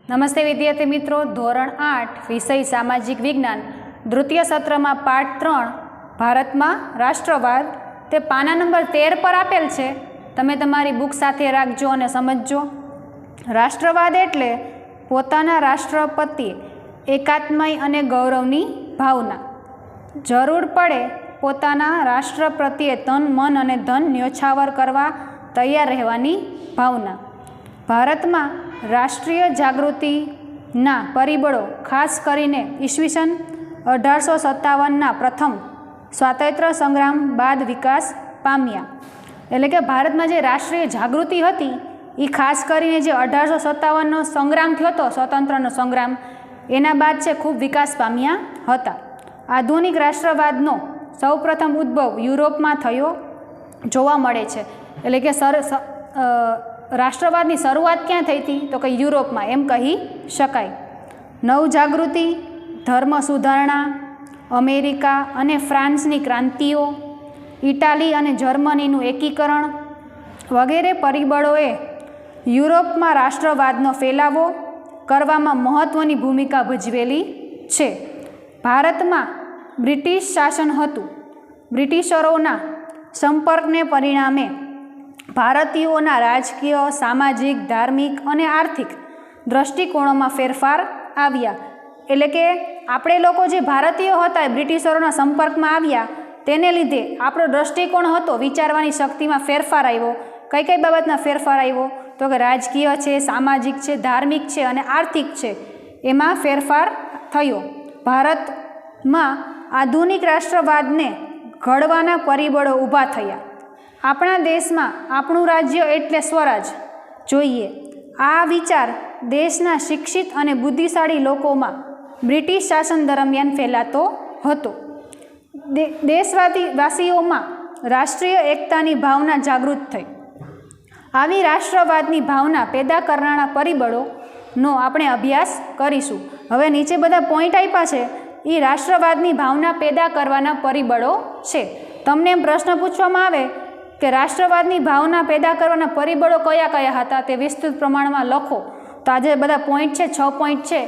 નમસ્તે વિદ્યાર્થી મિત્રો, ધોરણ 8 વિષય સામાજિક વિજ્ઞાન દ્વિતીય સત્રમાં પાઠ 3 ભારતમાં રાષ્ટ્રવાદ તે પાના નંબર 13 પર આપેલ છે. તમે તમારી બુક સાથે રાખજો અને સમજજો. રાષ્ટ્રવાદ એટલે પોતાના રાષ્ટ્ર પ્રત્યે એકાત્મય અને ગૌરવની ભાવના. જરૂર પડે પોતાના રાષ્ટ્ર પ્રત્યે તન મન અને ધન ન્યોછાવર કરવા તૈયાર રહેવાની ભાવના. ભારતમાં રાષ્ટ્રીય જાગૃતિના પરિબળો ખાસ કરીને ઈસવીસન 1857ના પ્રથમ સ્વાતંત્ર્ય સંગ્રામ બાદ વિકાસ પામ્યા. એટલે કે ભારતમાં જે રાષ્ટ્રીય જાગૃતિ હતી એ ખાસ કરીને જે 1857નો સંગ્રામ થયો હતો, સ્વતંત્રનો સંગ્રામ, એના બાદ છે ખૂબ વિકાસ પામ્યા હતા. આધુનિક રાષ્ટ્રવાદનો સૌપ્રથમ ઉદ્ભવ યુરોપમાં થયો જોવા મળે છે. એટલે કે રાષ્ટ્રવાદની શરૂઆત ક્યાં થઈ હતી તો કે યુરોપમાં, એમ કહી શકાય. નવજાગૃતિ, ધર્મ સુધારણા, અમેરિકા અને ફ્રાન્સની ક્રાંતિઓ, ઇટાલી અને જર્મનીનું એકીકરણ વગેરે પરિબળોએ યુરોપમાં રાષ્ટ્રવાદનો ફેલાવો કરવામાં મહત્ત્વની ભૂમિકા ભજવેલી છે. ભારતમાં બ્રિટિશ શાસન હતું. બ્રિટિશરોના સંપર્કને પરિણામે ભારતીયોના રાજકીય, સામાજિક, ધાર્મિક અને આર્થિક દ્રષ્ટિકોણોમાં ફેરફાર આવ્યા. એટલે કે આપણે લોકો જે ભારતીયો હતા એ બ્રિટિશરોના સંપર્કમાં આવ્યા, તેને લીધે આપણો દ્રષ્ટિકોણ હતો, વિચારવાની શક્તિમાં ફેરફાર આવ્યો. કઈ કઈ બાબતના ફેરફાર આવ્યો તો કે રાજકીય છે, સામાજિક છે, ધાર્મિક છે અને આર્થિક છે, એમાં ફેરફાર થયો. ભારતમાં આધુનિક રાષ્ટ્રવાદને ઘડવાના પરિબળો ઊભા થયા. આપણા દેશમાં આપણું રાજ્ય એટલે સ્વરાજ જોઈએ, આ વિચાર દેશના શિક્ષિત અને બુદ્ધિશાળી લોકોમાં બ્રિટિશ શાસન દરમિયાન ફેલાતો હતો. દેશવાસીઓમાં રાષ્ટ્રીય એકતાની ભાવના જાગૃત થઈ. આવી રાષ્ટ્રવાદની ભાવના પેદા કરનારા પરિબળોનો આપણે અભ્યાસ કરીશું. હવે નીચે બધા પોઈન્ટ આપ્યા છે, એ રાષ્ટ્રવાદની ભાવના પેદા કરવાના પરિબળો છે. તમને એમ પ્રશ્ન પૂછવામાં આવે કે રાષ્ટ્રવાદની ભાવના પેદા કરવાના પરિબળો કયા કયા હતા, તે વિસ્તૃત પ્રમાણમાં લખો. તો આજે બધા પોઈન્ટ છે, 6 પોઈન્ટ છે,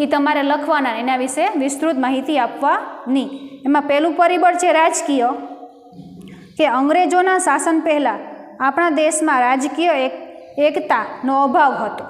એ તમારે લખવાના, એના વિશે વિસ્તૃત માહિતી આપવાની. એમાં પહેલું પરિબળ છે રાજકીય, કે અંગ્રેજોના શાસન પહેલાં આપણા દેશમાં રાજકીય એકતાનો અભાવ હતો.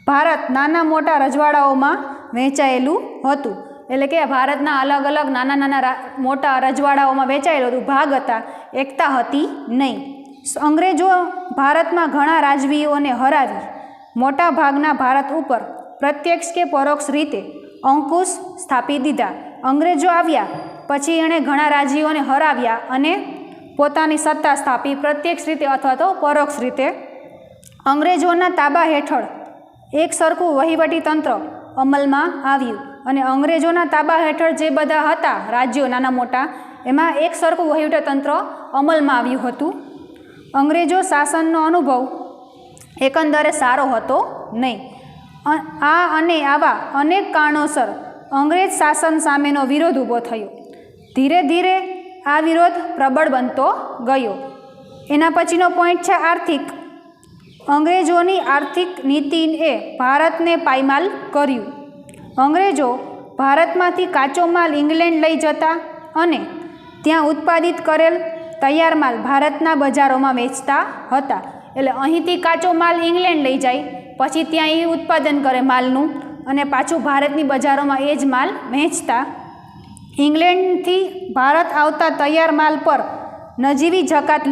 ભારત નાના મોટા રજવાડાઓમાં વહેંચાયેલું હતું. એટલે કે ભારતના અલગ અલગ નાના મોટા રજવાડાઓમાં વહેંચાયેલું હતું, ભાગ હતા, એકતા હતી નહીં. અંગ્રેજો ભારતમાં ઘણા રાજવીઓને હરાવી મોટા ભાગના ભારત ઉપર પ્રત્યક્ષ કે પરોક્ષ રીતે અંકુશ સ્થાપી દીધા. અંગ્રેજો આવ્યા પછી એણે ઘણા રાજવીઓને હરાવ્યા અને પોતાની સત્તા સ્થાપી, પ્રત્યક્ષ રીતે અથવા તો પરોક્ષ રીતે. અંગ્રેજોના તાબા હેઠળ એક સરખું વહીવટી તંત્ર અમલમાં આવ્યું અને અંગ્રેજોના તાબા હેઠળ જે બધા હતા રાજ્યો નાના મોટા, એમાં એક સરખું વહીવટીતંત્ર અમલમાં આવ્યું હતું. અંગ્રેજો શાસનનો અનુભવ એકંદરે સારો હતો નહીં. આ અને આવા અનેક કારણોસર અંગ્રેજ શાસન સામેનો વિરોધ ઊભો થયો. ધીરે ધીરે આ વિરોધ પ્રબળ બનતો ગયો. એના પછીનો પોઈન્ટ છે આર્થિક. અંગ્રેજોની આર્થિક નીતિએ ભારતને પાયમાલ કર્યું. અંગ્રેજો ભારતમાંથી કાચો માલ ઇંગ્લેન્ડ લઈ જતા અને ત્યાં ઉત્પાદિત કરેલ તૈયાર માલ ભારતના બજારોમાં વેચતા હતા. એટલે અહીંથી કાચો માલ ઇંગ્લેન્ડ લઈ જાય, પછી ત્યાં એ ઉત્પાદન કરે માલનું અને પાછું ભારતની બજારોમાં એ જ માલ વેચતા. ઇંગ્લેન્ડથી ભારત આવતા તૈયાર માલ પર નજીવી જકાત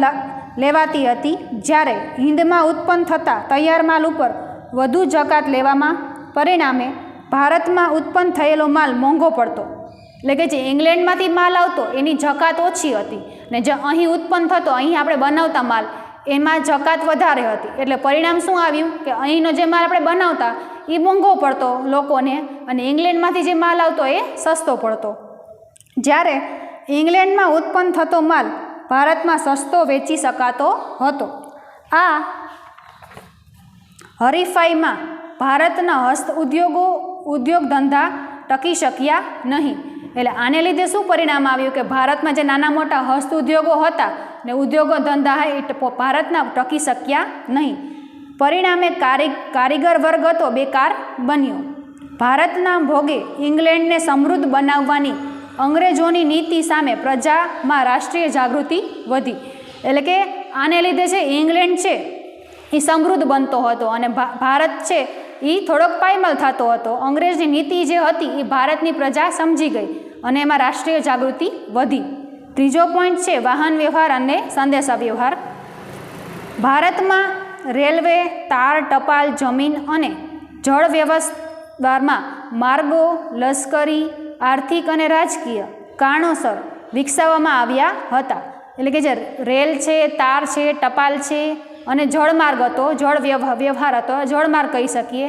લેવાતી હતી, જ્યારે હિંદમાં ઉત્પન્ન થતા તૈયાર માલ ઉપર વધુ જકાત લેવામાં પરિણામે ભારતમાં ઉત્પન્ન થયેલો માલ મોંઘો પડતો. એટલે કે જે ઇંગ્લેન્ડમાંથી માલ આવતો એની જકાત ઓછી હતી ને જે અહીં ઉત્પન્ન થતો, અહીં આપણે બનાવતા માલ, એમાં જકાત વધારે હતી. એટલે પરિણામ શું આવ્યું કે અહીંનો જે માલ આપણે બનાવતા એ મોંઘો પડતો લોકોને અને ઇંગ્લેન્ડમાંથી જે માલ આવતો એ સસ્તો પડતો. જ્યારે ઇંગ્લેન્ડમાં ઉત્પન્ન થતો માલ ભારતમાં સસ્તો વેચી શકાતો હતો. આ હરીફાઈમાં ભારતના હસ્ત ઉદ્યોગ ધંધા ટકી શક્યા નહીં. એટલે આને લીધે શું પરિણામ આવ્યું કે ભારતમાં જે નાના મોટા હસ્ત ઉદ્યોગો હતા ને ઉદ્યોગો ધંધા એ ભારતના ટકી શક્યા નહીં. પરિણામે કારીગર વર્ગ હતો બેકાર બન્યો. ભારતના ભોગે ઇંગ્લેન્ડને સમૃદ્ધ બનાવવાની અંગ્રેજોની નીતિ સામે પ્રજામાં રાષ્ટ્રીય જાગૃતિ વધી. એટલે કે આને લીધે છે ઇંગ્લેન્ડ છે એ સમૃદ્ધ બનતો હતો અને ભારત છે એ થોડોક પાયમાલ થતો હતો. અંગ્રેજની નીતિ જે હતી એ ભારતની પ્રજા સમજી ગઈ અને એમાં રાષ્ટ્રીય જાગૃતિ વધી. ત્રીજો પોઈન્ટ છે વાહન વ્યવહાર અને સંદેશા વ્યવહાર. ભારતમાં રેલવે, તાર, ટપાલ, જમીન અને જળ વ્યવહારમાં માર્ગો લશ્કરી, આર્થિક અને રાજકીય કારણોસર વિકસાવવામાં આવ્યા હતા. એટલે કે જે રેલ છે, તાર છે, ટપાલ છે અને જળમાર્ગ હતો, જળ વ્યવહાર હતો, જળમાર્ગ કહી શકીએ,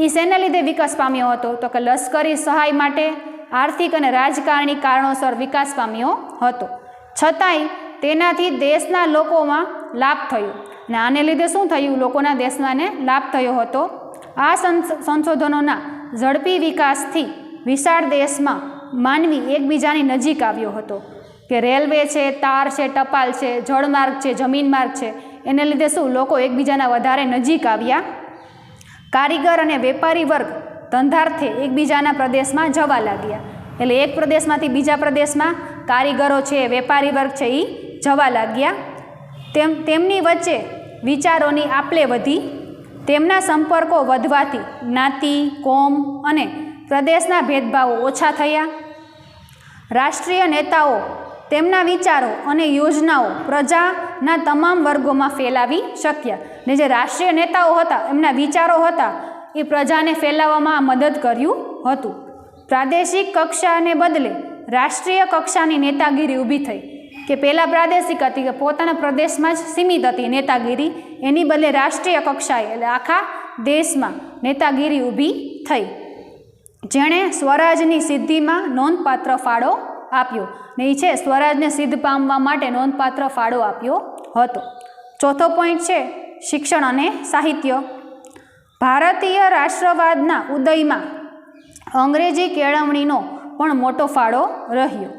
એ શેના લીધે વિકાસ પામ્યો હતો? તો કે લશ્કરી સહાય માટે, આર્થિક અને રાજકારણી કારણોસર વિકાસ પામ્યો હતો. છતાંય તેનાથી દેશના લોકોમાં લાભ થયો અને આને લીધે શું થયું? લોકોના દેશમાંને લાભ થયો હતો. આ સંશોધનોના ઝડપી વિકાસથી વિશાળ દેશમાં માનવી એકબીજાની નજીક આવ્યો હતો. કે રેલવે છે, તાર છે, ટપાલ છે, જળમાર્ગ છે, જમીન માર્ગ છે, એને લીધે શું લોકો એકબીજાના વધારે નજીક આવ્યા. કારીગર અને વેપારી વર્ગ ધંધાર્થે એકબીજાના પ્રદેશમાં જવા લાગ્યા. એટલે એક પ્રદેશમાંથી બીજા પ્રદેશમાં કારીગરો છે, વેપારી વર્ગ છે, એ જવા લાગ્યા. તેમની વચ્ચે વિચારોની આપલે વધી. તેમના સંપર્કો વધવાથી જ્ઞાતિ, કોમ અને પ્રદેશના ભેદભાવો ઓછા થયા. રાષ્ટ્રીય નેતાઓ તેમના વિચારો અને યોજનાઓ પ્રજાના તમામ વર્ગોમાં ફેલાવી શક્યા. ને જે રાષ્ટ્રીય નેતાઓ હતા, એમના વિચારો હતા, એ પ્રજાને ફેલાવવામાં મદદ કર્યું હતું. પ્રાદેશિક કક્ષાને બદલે રાષ્ટ્રીય કક્ષાની નેતાગીરી ઊભી થઈ. કે પહેલાં પ્રાદેશિક હતી, કે પોતાના પ્રદેશમાં જ સીમિત હતી નેતાગીરી, એની બદલે રાષ્ટ્રીય કક્ષાએ એટલે આખા દેશમાં નેતાગીરી ઊભી થઈ, જેણે સ્વરાજની સિદ્ધિમાં નોંધપાત્ર ફાળો આપ્યો. ને એ છે સ્વરાજને સિદ્ધ પામવા માટે નોંધપાત્ર ફાળો આપ્યો હતો. ચોથો પોઈન્ટ છે શિક્ષણ અને સાહિત્ય. ભારતીય રાષ્ટ્રવાદના ઉદયમાં અંગ્રેજી કેળવણીનો પણ મોટો ફાળો રહ્યો.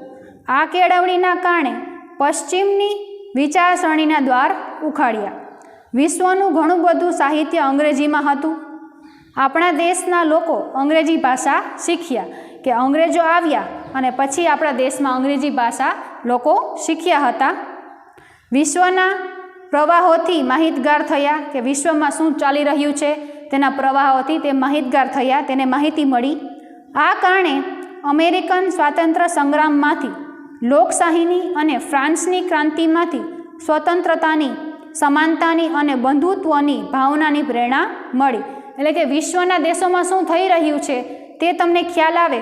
આ કેળવણીના કારણે પશ્ચિમની વિચારસરણીના દ્વાર ઉખાડ્યા. વિશ્વનું ઘણું બધું સાહિત્ય અંગ્રેજીમાં હતું. આપણા દેશના લોકો અંગ્રેજી ભાષા શીખ્યા. કે અંગ્રેજો આવ્યા અને પછી આપણા દેશમાં અંગ્રેજી ભાષા લોકો શીખ્યા હતા. વિશ્વના પ્રવાહોથી માહિતગાર થયા. કે વિશ્વમાં શું ચાલી રહ્યું છે તેના પ્રવાહોથી તે માહિતગાર થયા, તેને માહિતી મળી. આ કારણે અમેરિકન સ્વાતંત્ર્ય સંગ્રામમાંથી, લોકશાહીની અને ફ્રાન્સની ક્રાંતિમાંથી સ્વતંત્રતાની, સમાનતાની અને બંધુત્વની ભાવનાની પ્રેરણા મળી. એટલે કે વિશ્વના દેશોમાં શું થઈ રહ્યું છે તે તમને ખ્યાલ આવે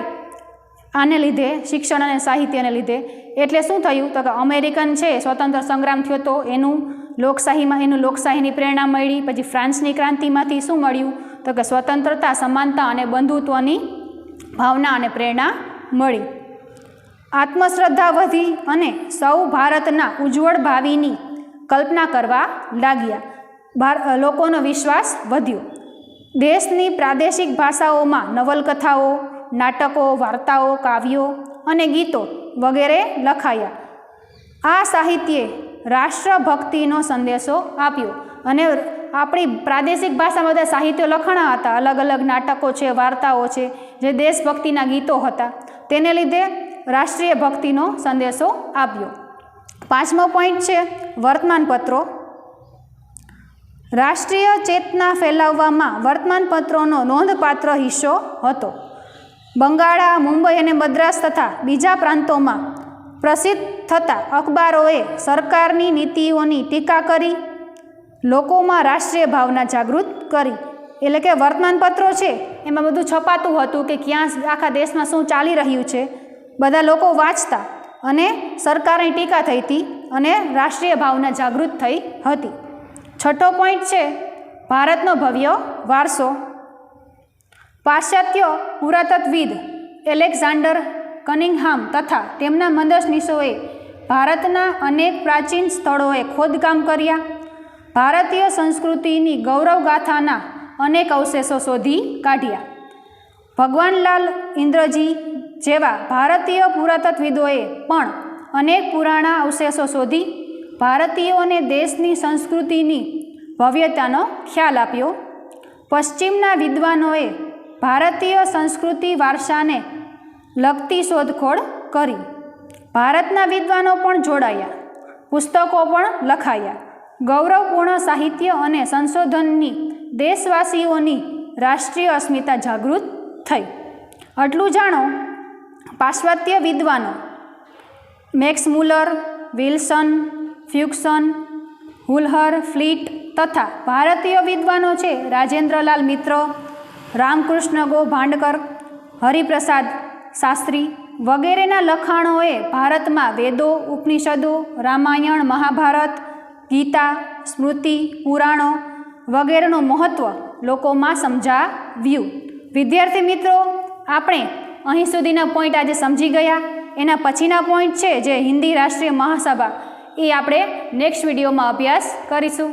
આને લીધે, શિક્ષણ અને સાહિત્યને લીધે. એટલે શું થયું? તો કે અમેરિકન છે સ્વતંત્ર સંગ્રામ થયો તો એનું લોકશાહીની પ્રેરણા મળી. પછી ફ્રાન્સની ક્રાંતિમાંથી શું મળ્યું? તો કે સ્વતંત્રતા, સમાનતા અને બંધુત્વની ભાવના અને પ્રેરણા મળી. આત્મશ્રદ્ધા વધી અને સૌ ભારતના ઉજ્જવળ ભાવિની કલ્પના કરવા લાગ્યા. લોકોનો વિશ્વાસ વધ્યો. દેશની પ્રાદેશિક ભાષાઓમાં નવલકથાઓ, નાટકો, વાર્તાઓ, કાવ્યો અને ગીતો વગેરે લખાયા. આ સાહિત્યે રાષ્ટ્રભક્તિનો સંદેશો આપ્યો. અને આપણી પ્રાદેશિક ભાષામાં બધા સાહિત્યો લખાણા હતા, અલગ અલગ નાટકો છે, વાર્તાઓ છે, જે દેશભક્તિના ગીતો હતા, તેને લીધે રાષ્ટ્રીય ભક્તિનો સંદેશો આપ્યો. પાંચમો પોઈન્ટ છે વર્તમાનપત્રો. રાષ્ટ્રીય ચેતના ફેલાવવામાં વર્તમાનપત્રોનો નોંધપાત્ર હિસ્સો હતો. બંગાળા, મુંબઈ અને મદ્રાસ તથા બીજા પ્રાંતોમાં પ્રસિદ્ધ થતા અખબારોએ સરકારની નીતિઓની ટીકા કરી, લોકોમાં રાષ્ટ્રીય ભાવના જાગૃત કરી. એટલે કે વર્તમાનપત્રો છે એમાં બધું છપાતું હતું કે ક્યાં આખા દેશમાં શું ચાલી રહ્યું છે, બધા લોકો વાંચતા અને સરકારની ટીકા થઈ હતી અને રાષ્ટ્રીય ભાવના જાગૃત થઈ હતી. છઠ્ઠો પોઈન્ટ છે ભારતનો ભવ્ય વારસો. પાશ્ચાત્ય પુરાતત્વવિદ એલેક્ઝાન્ડર કનિંગહામ તથા તેમના મદદનીશોએ ભારતના અનેક પ્રાચીન સ્થળોએ ખોદકામ કર્યા. ભારતીય સંસ્કૃતિની ગૌરવગાથાના અનેક અવશેષો શોધી કાઢ્યા. ભગવાનલાલ ઇન્દ્રજી જેવા ભારતીય પુરાતત્વવિદોએ પણ અનેક પુરાણા અવશેષો શોધી ભારતીયોને દેશની સંસ્કૃતિની ભવ્યતાનો ખ્યાલ આપ્યો. પશ્ચિમના વિદ્વાનોએ ભારતીય સંસ્કૃતિ વારસાને લગતી શોધખોળ કરી. ભારતના વિદ્વાનો પણ જોડાયા, પુસ્તકો પણ લખાયા. ગૌરવપૂર્ણ સાહિત્ય અને સંશોધનની દેશવાસીઓની રાષ્ટ્રીય અસ્મિતા જાગૃત થઈ. આટલું જાણો. પાશ્ચાત્ય વિદ્વાનો મેક્સ મુલર, વિલ્સન, ફ્યુક્સન, હુલહર, ફ્લીટ તથા ભારતીય વિદ્વાનો છે રાજેન્દ્રલાલ મિત્ર, રામકૃષ્ણ ગો ભાંડકર, હરિપ્રસાદ શાસ્ત્રી વગેરેના લખાણોએ ભારતમાં વેદો, ઉપનિષદો, રામાયણ, મહાભારત, ગીતા, સ્મૃતિ, પુરાણો વગેરેનું મહત્ત્વ લોકોમાં સમજાવ્યું. વિદ્યાર્થી મિત્રો, આપણે અહીં સુધીના પોઈન્ટ આજે સમજી ગયા. એના પછીના પોઈન્ટ છે જે હિન્દી રાષ્ટ્રીય મહાસભા, એ આપણે નેક્સ્ટ વિડીયોમાં અભ્યાસ કરીશું.